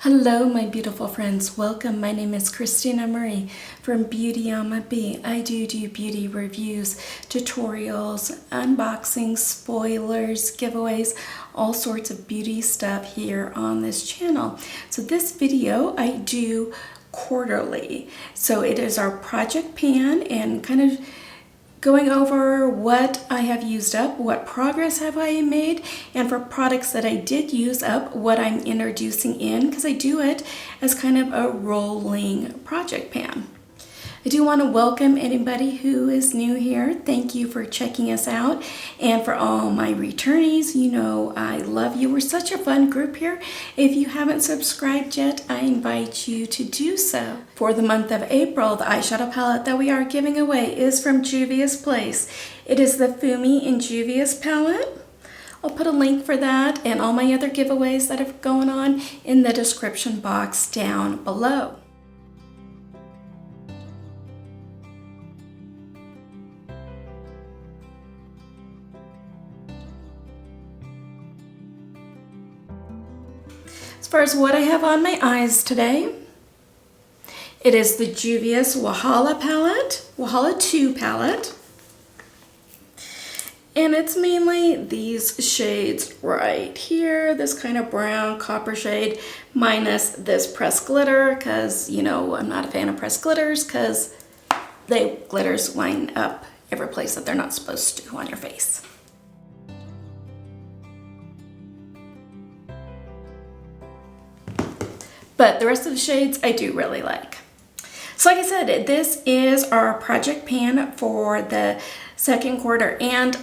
Hello, my beautiful friends. Welcome. My name is Christina Marie from Beauty on My Bee. I do beauty reviews, tutorials, unboxings, spoilers, giveaways, all sorts of beauty stuff here on this channel. So this video I do quarterly. So it is our project pan and kind of going over what I have used up, what progress have I made, and for products that I did use up, what I'm introducing in, because I do it as kind of a rolling project pan. I do want to welcome anybody who is new here. Thank you for checking us out. And for all my returnees, you know I love you. We're such a fun group here. If you haven't subscribed yet, I invite you to do so. For the month of April, the eyeshadow palette that we are giving away is from Juvia's Place. It is the Fumi in Juvia's palette. I'll put a link for that and all my other giveaways that are going on in the description box down below. As far as what I have on my eyes today, it is the Juvia's Wahala palette, Wahala 2 palette. And it's mainly these shades right here, this kind of brown copper shade, minus this pressed glitter, because, you know, I'm not a fan of pressed glitters because glitters line up every place that they're not supposed to on your face. But the rest of the shades I do really like. So like I said, this is our project pan for the second quarter. And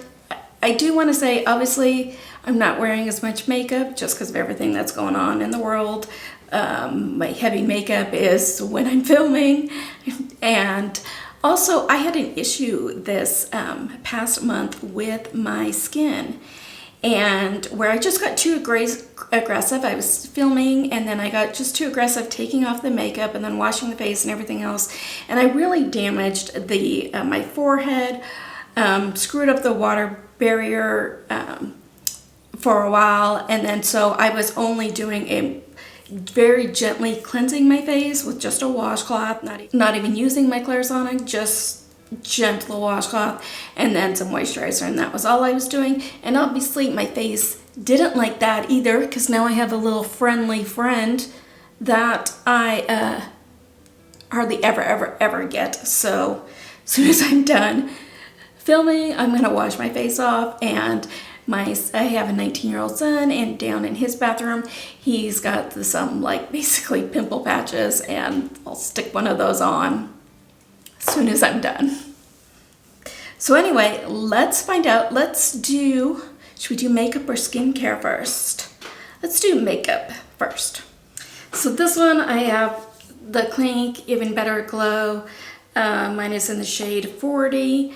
I do want to say, obviously, I'm not wearing as much makeup just because of everything that's going on in the world. My heavy makeup is when I'm filming. And also, I had an issue this past month with my skin. And where I just got too aggressive, I was filming and then I got just too aggressive taking off the makeup and then washing the face and everything else. And I really damaged the my forehead, screwed up the water barrier for a while. And then so I was only doing a very gently cleansing my face with just a washcloth, not even using my Clarisonic, just gentle washcloth and then some moisturizer, and that was all I was doing. And obviously my face didn't like that either, because now I have a little friendly friend that I hardly ever get. So as soon as I'm done filming, I'm gonna wash my face off. And I have a 19-year-old son, and down in his bathroom he's got some like basically pimple patches, and I'll stick one of those on as soon as I'm done. So anyway, let's find out. Should we do makeup or skincare first? Let's do makeup first. So this one I have the Clinique Even Better Glow. Mine is in the shade 40.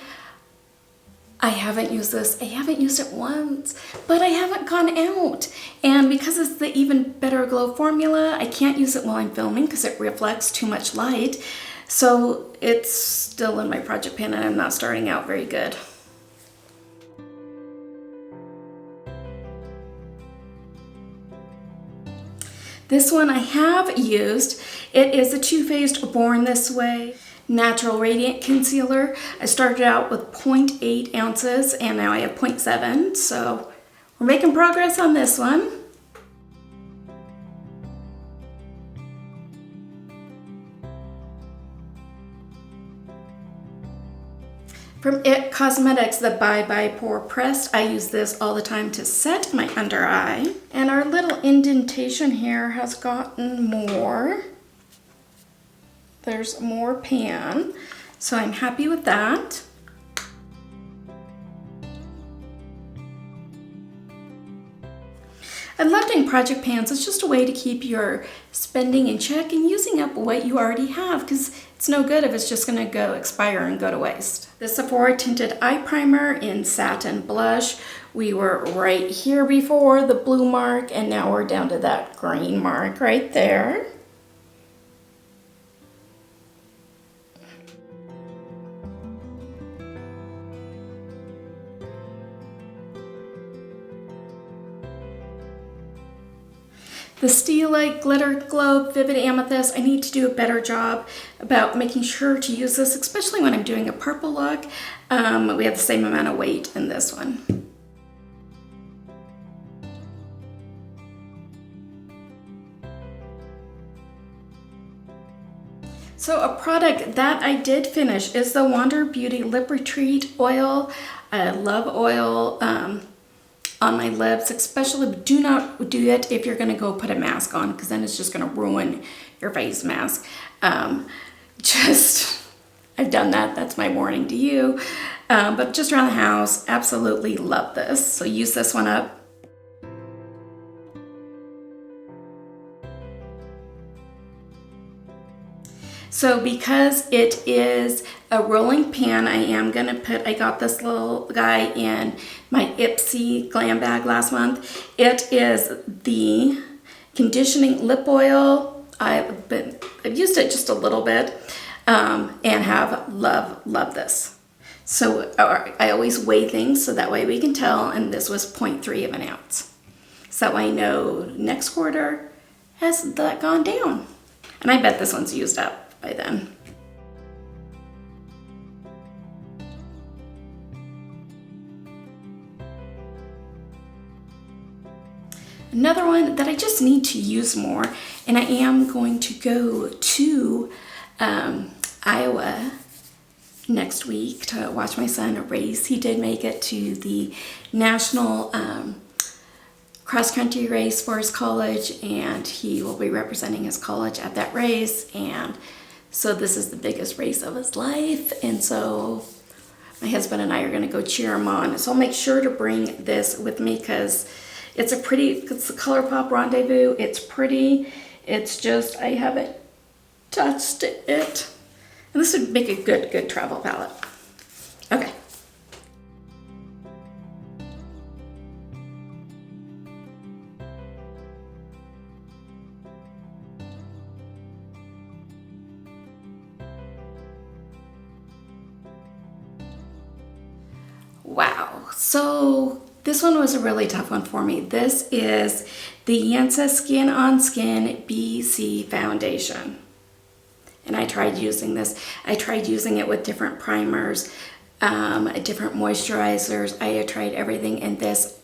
I haven't used this. I haven't used it once, but I haven't gone out. And because it's the Even Better Glow formula, I can't use it while I'm filming because it reflects too much light. So it's still in my project pan and I'm not starting out very good. This one I have used. It is a Too Faced Born This Way Natural Radiant Concealer. I started out with 0.8 ounces and now I have 0.7. So we're making progress on this one. From IT Cosmetics, the Bye Bye Pore Pressed. I use this all the time to set my under eye. And our little indentation here has gotten more. There's more pan, so I'm happy with that. I love doing project pans. It's just a way to keep your spending in check and using up what you already have, because it's no good if it's just going to expire and go to waste. The Sephora Tinted Eye Primer in Satin Blush. We were right here before, the blue mark, and now we're down to that green mark right there. The Steelite Glitter Globe Vivid Amethyst, I need to do a better job about making sure to use this, especially when I'm doing a purple look. We have the same amount of weight in this one. So a product that I did finish is the Wander Beauty Lip Retreat Oil. I love oil on my lips, especially do not do it if you're gonna go put a mask on, because then it's just gonna ruin your face mask. I've done that, that's my warning to you. But just around the house, absolutely love this. So use this one up. So because it is a rolling pan, I got this little guy in my Ipsy glam bag last month. It is the conditioning lip oil. I've used it just a little bit and have love this. So I always weigh things so that way we can tell, and this was 0.3 of an ounce. So I know next quarter has that gone down. And I bet this one's used up by then. Another one that I just need to use more, and I am going to go to Iowa next week to watch my son race. He did make it to the national cross-country race for his college, and he will be representing his college at that race. And so this is the biggest race of his life, and so my husband and I are going to go cheer him on. So I'll make sure to bring this with me because it's the ColourPop Rendezvous. It's pretty. It's just, I haven't touched it. And this would make a good travel palette. Okay. Wow, so this one was a really tough one for me. This is the Yansa Skin on Skin BC Foundation. And I tried using this. I tried using it with different primers, different moisturizers. I tried everything, and this,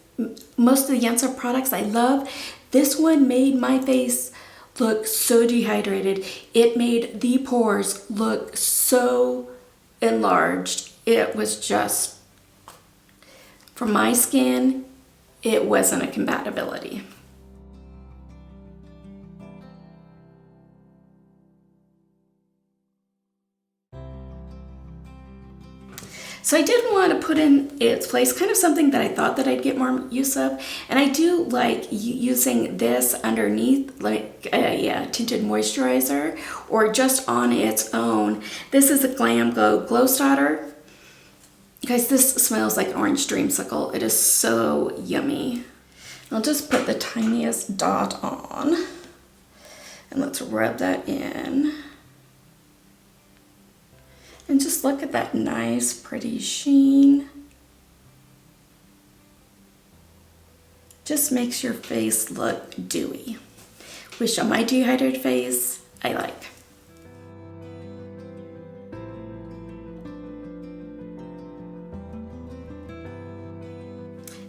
most of the Yansa products I love. This one made my face look so dehydrated. It made the pores look so enlarged. It was just, for my skin, it wasn't a compatibility. So I did want to put in its place kind of something that I thought that I'd get more use of. And I do like using this underneath, like a tinted moisturizer, or just on its own. This is a Glam Glow Starter. Guys, this smells like orange dreamsicle. It is so yummy. I'll just put the tiniest dot on, and let's rub that in. And just look at that nice, pretty sheen. Just makes your face look dewy, which on my dehydrated face, I like.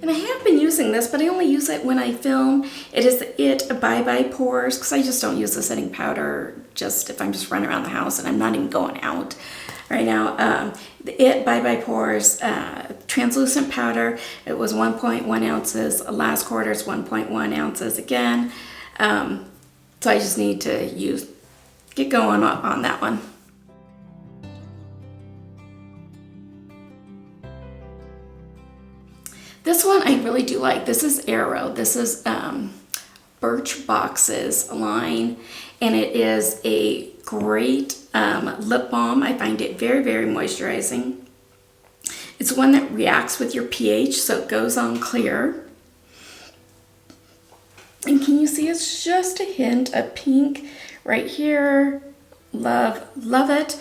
And I have been using this, but I only use it when I film. It is the It Bye Bye Pores, because I just don't use the setting powder just if I'm just running around the house and I'm not even going out right now. The It Bye Bye Pores translucent powder. It was 1.1 ounces. Last quarter is 1.1 ounces again. So I just need to get going on that one. This one I really do like. This is Arrow. This is Birchbox's line, and it is a great lip balm. I find it very, very moisturizing. It's one that reacts with your pH, so it goes on clear. And can you see it's just a hint of pink right here. Love it.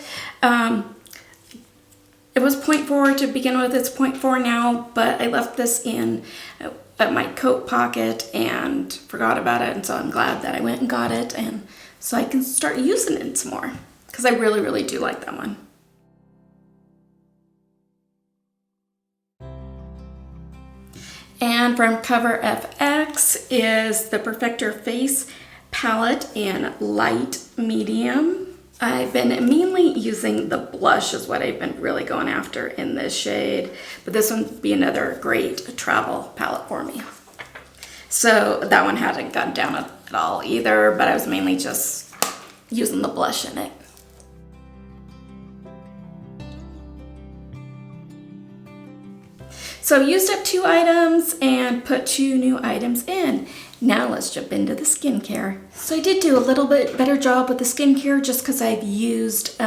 It was 0.4 to begin with. It's 0.4 now, but I left this in my coat pocket and forgot about it, and so I'm glad that I went and got it, and so I can start using it some more because I really, really do like that one. And from Cover FX is the Perfector Face Palette in light medium. I've been mainly using the blush is what I've been really going after in this shade, but this one would be another great travel palette for me. So that one hadn't gone down at all either, but I was mainly just using the blush in it. So I've used up 2 items and put 2 new items in. Now let's jump into the skincare. So I did do a little bit better job with the skincare just because I've used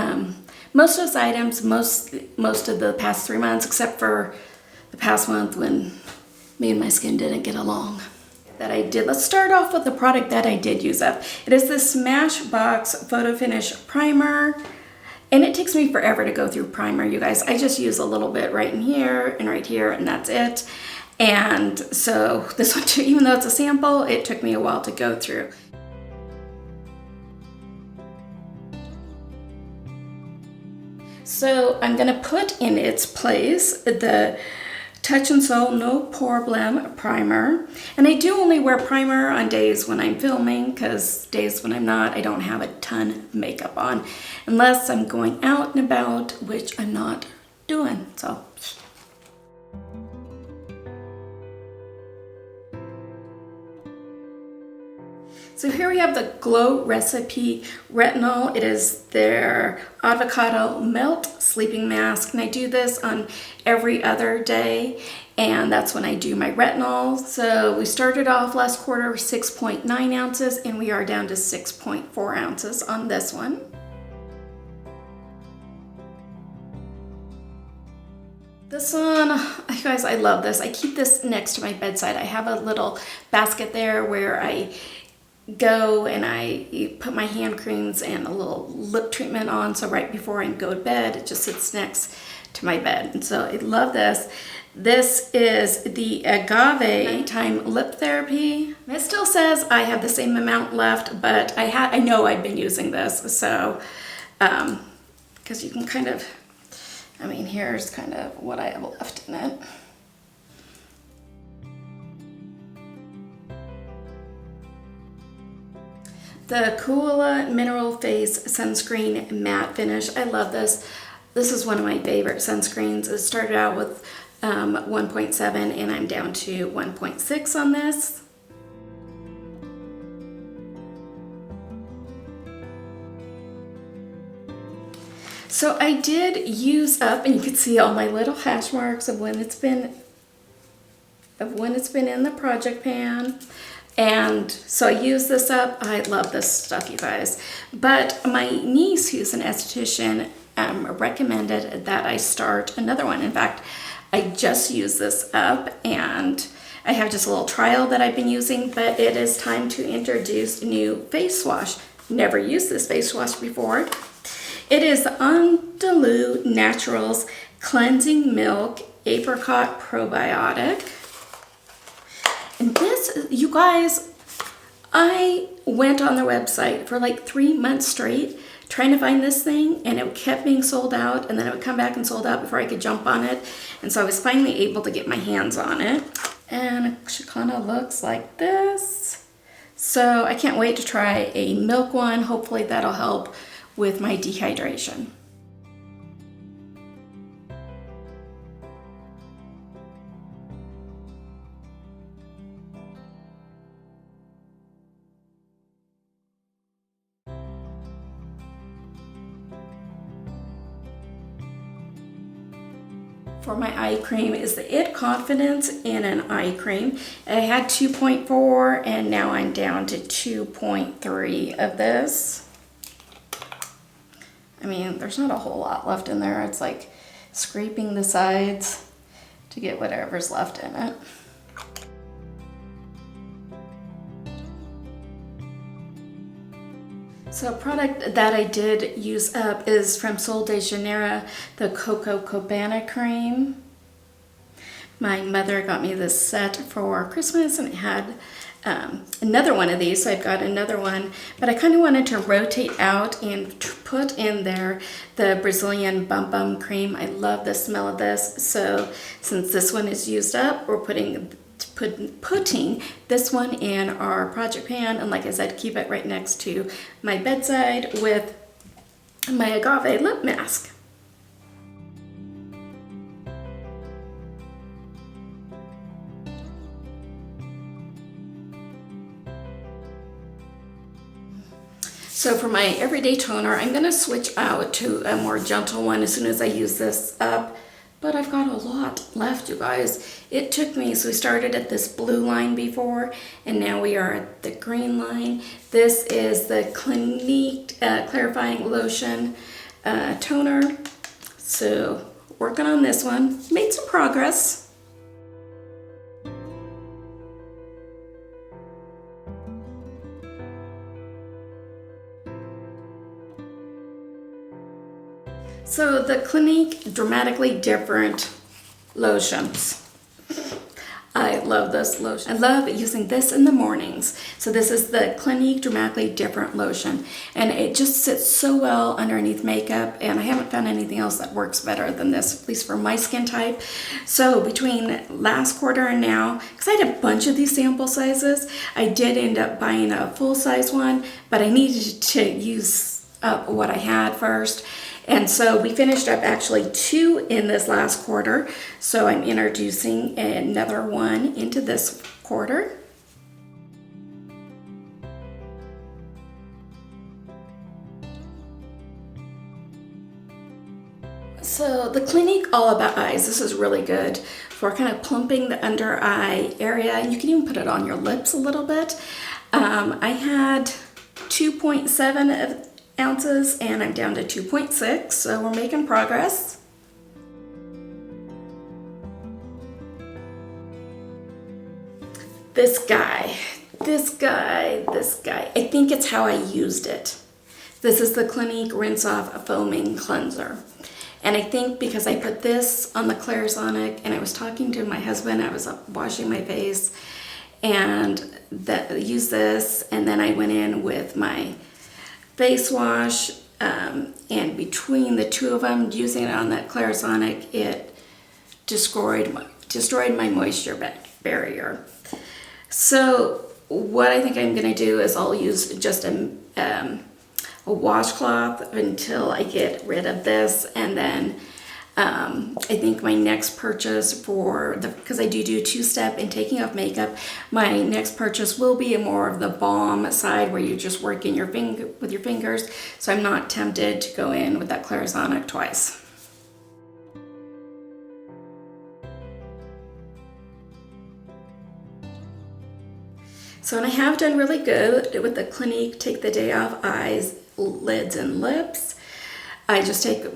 most of those items most of the past 3 months, except for the past month when me and my skin didn't get along. That I did. Let's start off with the product that I did use up. It is the Smashbox Photo Finish Primer. And it takes me forever to go through primer, you guys. I just use a little bit right in here, and that's it. And so this one too, even though it's a sample, it took me a while to go through. So I'm gonna put in its place the Touch and Soul No Problem Primer. And I do only wear primer on days when I'm filming, because days when I'm not, I don't have a ton of makeup on. Unless I'm going out and about, which I'm not doing, so. So here we have the Glow Recipe Retinol. It is their Avocado Melt Sleeping Mask, and I do this on every other day, and that's when I do my retinol. So we started off last quarter with 6.9 ounces, and we are down to 6.4 ounces on this one. This one, you guys, I love this. I keep this next to my bedside. I have a little basket there where I go and I put my hand creams and a little lip treatment on, so right before I go to bed it just sits next to my bed, and so I love this. This is the Agave Nighttime Lip Therapy. It still says I have the same amount left, but I know I've been using this, so because you can kind of, I mean, here's kind of what I have left in it. The Coola Mineral Face Sunscreen Matte Finish. I love this. This is one of my favorite sunscreens. It started out with 1.7 and I'm down to 1.6 on this. So I did use up, and you can see all my little hash marks of when it's been in the project pan. And so I use this up. I love this stuff, you guys. But my niece, who's an esthetician, recommended that I start another one. In fact, I just used this up, and I have just a little trial that I've been using, but it is time to introduce a new face wash. Never used this face wash before. It is the Untitled Naturals Cleansing Milk Apricot Probiotic. And this, you guys, I went on their website for like 3 months straight trying to find this thing, and it kept being sold out, and then it would come back and sold out before I could jump on it. And so I was finally able to get my hands on it. And it kind of looks like this. So I can't wait to try a milk one. Hopefully that'll help with my dehydration. For my eye cream is the It Confidence in an eye cream. I had 2.4 and now I'm down to 2.3 of this. I mean, there's not a whole lot left in there. It's like scraping the sides to get whatever's left in it. So a product that I did use up is from Sol de Janeiro, the Coco Cabana cream. My mother got me this set for Christmas, and it had another one of these, so I've got another one, but I kind of wanted to rotate out and put in there the Brazilian Bum Bum cream. I love the smell of this, so since this one is used up, we're putting this one in our project pan, and like I said, keep it right next to my bedside with my Agave lip mask. So for my everyday toner, I'm gonna switch out to a more gentle one as soon as I use this up, but I've got a lot left, you guys. It took me, so we started at this blue line before, and now we are at the green line. This is the Clinique Clarifying Lotion Toner. So working on this one, made some progress. So the Clinique Dramatically Different lotions. I love this lotion. I love using this in the mornings. So this is the Clinique Dramatically Different lotion, and it just sits so well underneath makeup, and I haven't found anything else that works better than this, at least for my skin type. So between last quarter and now, because I had a bunch of these sample sizes, I did end up buying a full size one, but I needed to use up what I had first. And so we finished up actually 2 in this last quarter. So I'm introducing another one into this quarter. So the Clinique All About Eyes, this is really good for kind of plumping the under eye area. You can even put it on your lips a little bit. I had 2.7 ounces and I'm down to 2.6, so we're making progress. This guy, I think it's how I used it. This is the Clinique Rinse Off Foaming Cleanser. And I think because I put this on the Clarisonic and I was talking to my husband, I was washing my face and used this, and then I went in with my face wash, and between the two of them, using it on that Clarisonic, it destroyed my moisture barrier. So what I think I'm gonna do is I'll use just a washcloth until I get rid of this, and then I think my next purchase because I do 2-step in taking off makeup, my next purchase will be more of the balm side where you just work in with your fingers, so I'm not tempted to go in with that Clarisonic twice. So, and I have done really good with the Clinique Take the Day Off Eyes, Lids, and Lips. I just take a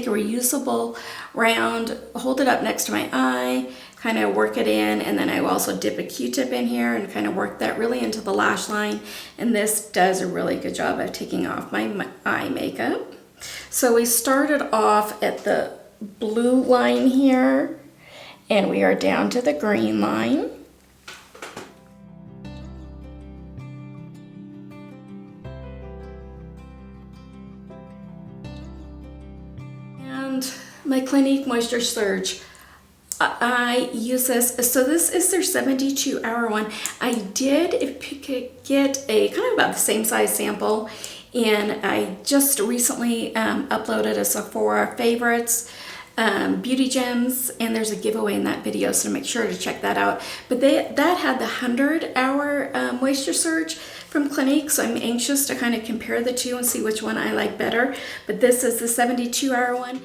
reusable round, hold it up next to my eye, kind of work it in, and then I will also dip a Q-tip in here and kind of work that really into the lash line. And this does a really good job of taking off my eye makeup. So we started off at the blue line here, and we are down to the green line. My Clinique Moisture Surge, I use this. So this is their 72-hour one. I did get a kind of about the same size sample, and I just recently uploaded a Sephora favorites beauty gems, and there's a giveaway in that video, so make sure to check that out. But that had the 100-hour moisture surge from Clinique, so I'm anxious to kind of compare the two and see which one I like better. But this is the 72-hour one.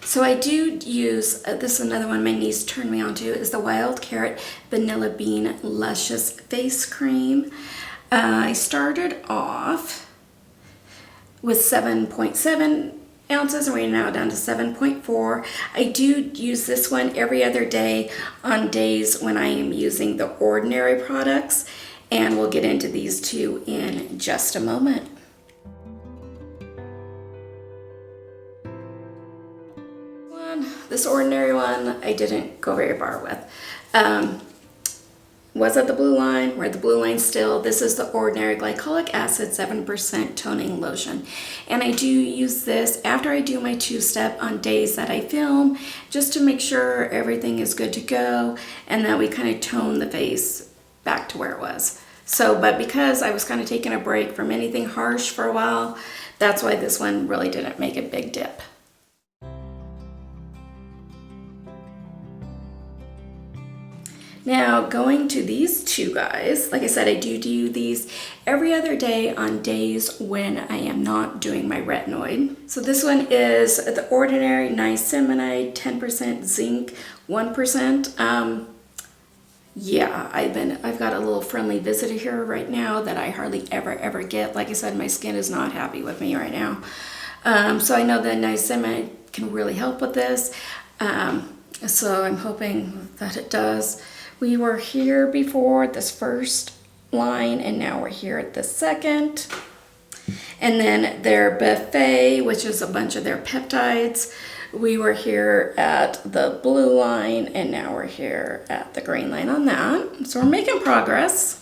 So I do use, this is another one my niece turned me on to, is the Wild Carrot Vanilla Bean Luscious Face Cream. I started off with 7.7 ounces and we're now down to 7.4. I do use this one every other day on days when I am using the Ordinary products, and we'll get into these two in just a moment. this ordinary one I didn't go very far with. Was at the blue line, we're at the blue line still. This is the Ordinary Glycolic Acid 7% Toning Lotion. And I do use this after I do my two-step on days that I film, just to make sure everything is good to go and that we kind of tone the face back to where it was. So, but because I was kind of taking a break from anything harsh for a while, that's why this one really didn't make a big dip. Now, going to these two guys, like I said, I do these every other day on days when I am not doing my retinoid. So this one is the Ordinary Niacinamide 10% Zinc 1%. Yeah, I've got a little friendly visitor here right now that I hardly ever get. Like I said, my skin is not happy with me right now. So I know that niacinamide can really help with this. So I'm hoping that it does. We were here before this first line, and now we're here at the second. And then their buffet, which is a bunch of their peptides. We were here at the blue line, and now we're here at the green line on that. So we're making progress.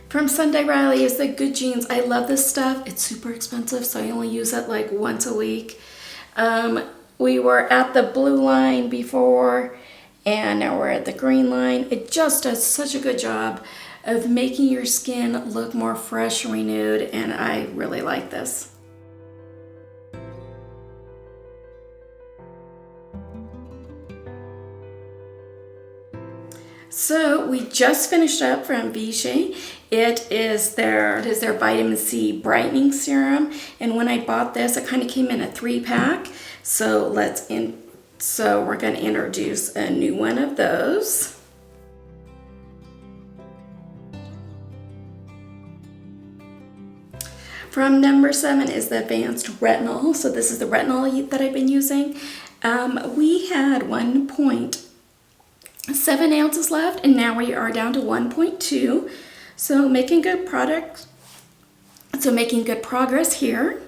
From Sunday Riley is the Good Genes. I love this stuff. It's super expensive, so I only use it like once a week. We were at the blue line before, and now we're at the green line. It just does such a good job of making your skin look more fresh and renewed, and I really like this. So we just finished up from Vichy. It is their vitamin C brightening serum, and when I bought this, it kind of came in a 3-pack. So we're going to introduce a new one of those. From number 7 is the Advanced Retinol. So this is the retinol that I've been using. We had 1.7 ounces left, and now we are down to 1.2. So making good progress here.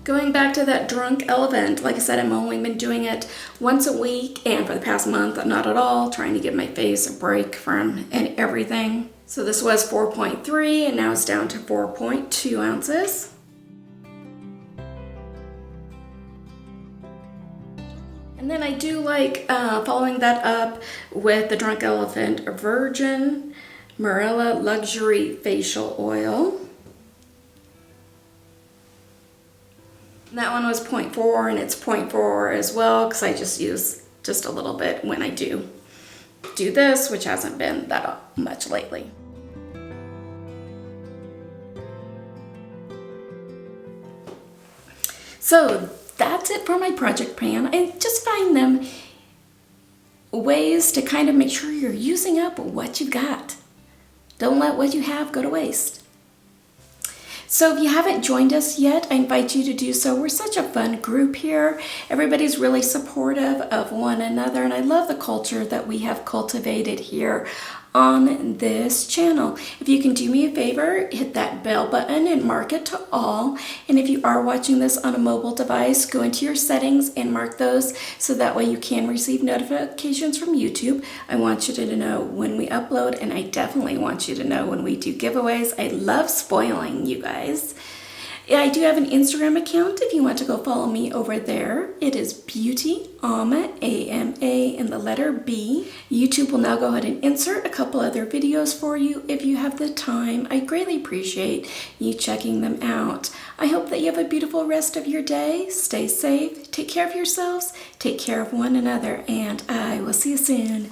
Going back to that drunk elephant, like I said, I've only been doing it once a week, and for the past month, not at all, trying to give my face a break from and everything. So this was 4.3, and now it's down to 4.2 ounces. And then I do like following that up with the Drunk Elephant Virgin Marilla Luxury Facial Oil. And that one was 0.4, and it's 0.4 as well, because I just use just a little bit when I do this, which hasn't been that much lately. So that's it for my project pan. I just find them ways to kind of make sure you're using up what you've got. Don't let what you have go to waste. So if you haven't joined us yet, I invite you to do so. We're such a fun group here. Everybody's really supportive of one another, and I love the culture that we have cultivated here on this channel. If you can do me a favor, hit that bell button and mark it to all. And if you are watching this on a mobile device, go into your settings and mark those so that way you can receive notifications from YouTube. I want you to know when we upload, and I definitely want you to know when we do giveaways. I love spoiling you guys. I do have an Instagram account if you want to go follow me over there. It is Beauty Ama, A-M-A, and the letter B. YouTube will now go ahead and insert a couple other videos for you if you have the time. I greatly appreciate you checking them out. I hope that you have a beautiful rest of your day. Stay safe, take care of yourselves, take care of one another, and I will see you soon.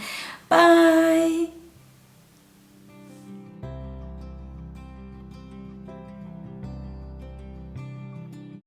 Bye!